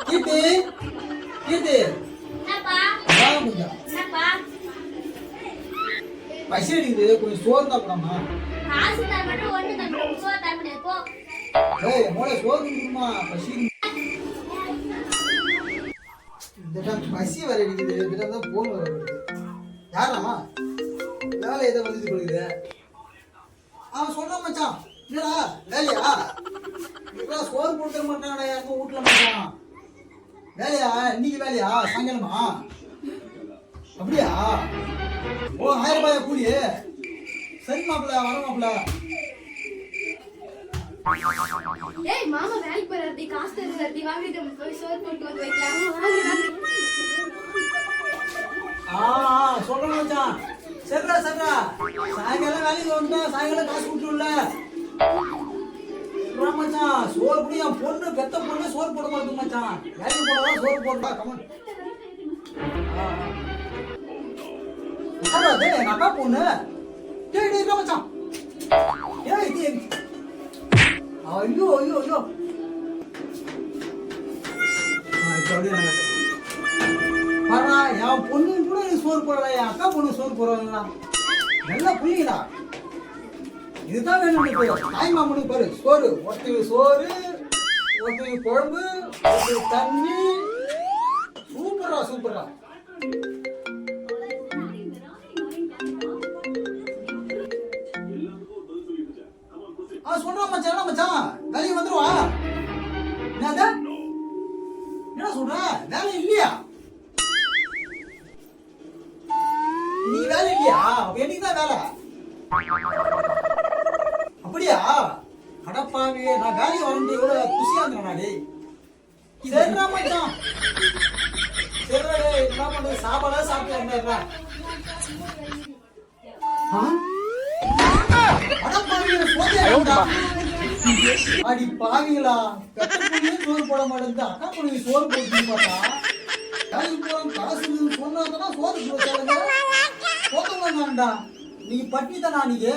கீர்த்தி கீர்த்தி பசி அடிக்குது கொஞ்சம் சோறு தாப்படாமா மோட சோறு கொடுக்குமா பசி பசி வர அடிக்குது இதுதான் போன் வர வருது யாராமா வேலை எதை வந்துட்டு கொடுக்குது அவன் சொல்றான் மச்சான் இல்லடா வேலையா இப்பதான் சோறு கொடுக்க மாட்டானடா யாருக்கும் வீட்டுல மாட்டான் வேலையா இன்னைக்கு வேலையா சாயங்காலமா அப்படியா ஓ 1000 ரூபாயா கூலி சரி மாப்பிள்ள வர மாப்பிள்ள ஏய் மாமா வேலைக்கு போறாரு காசு தருவாரு வாங்கிட்டு போய் சோறு போட்டு வந்து வைக்கலாம் சொல்றேன் மச்சான் சரிடா சாயங்காலம் வேலைக்கு வந்தா சாயங்காலம் காசு கொடுத்துருல மச்சான் சோறு கூட என் பொண்ணு பெத்த பொண்ணு சோறு போட மாட்டேங்க மச்சான் வேலைக்கு போனதான் சோறு போடுறா கமன் எங்க அக்கா பொண்ணு டேய் மச்சான் ஏய் ஐயோ பாரா என் பொண்ணு கூட சோறு போடுறா என் அக்கா பொண்ணு சோறு போடுறாங்களா நல்லா புரியுதா இதுதான் வேணும் தாய் மாமனுக்கு பாரு சோறு ஒருத்தர் சோறு ஒருத்தர் குழம்பு ஒருத்தர் தண்ணி சூப்பரா சொல்றான் மச்சான் வேலைக்கு வந்துருவா என்ன சொல்ற வேலை இல்லையா நீ வேலை இல்லையா என்னைக்கு தான் வேலை அப்படியா அடப்பாவி நான் வேலைக்கு வரண்டி எவ்வளவு குஷியா இருந்தேன் நாளே சரிடா மச்சான் சரிடா என்ன பண்றது சாப்பாடா சாப்பிட்டு இருந்தேன் அடி பாவிங்களா சோறு போட மாட்டேங்குது அக்கா பொண்ணு சோறு போட்டு பார்த்தா காசு சொன்னா சோறு போட்டாங்க போட்டா நீங்க பட்டி தானா நீங்க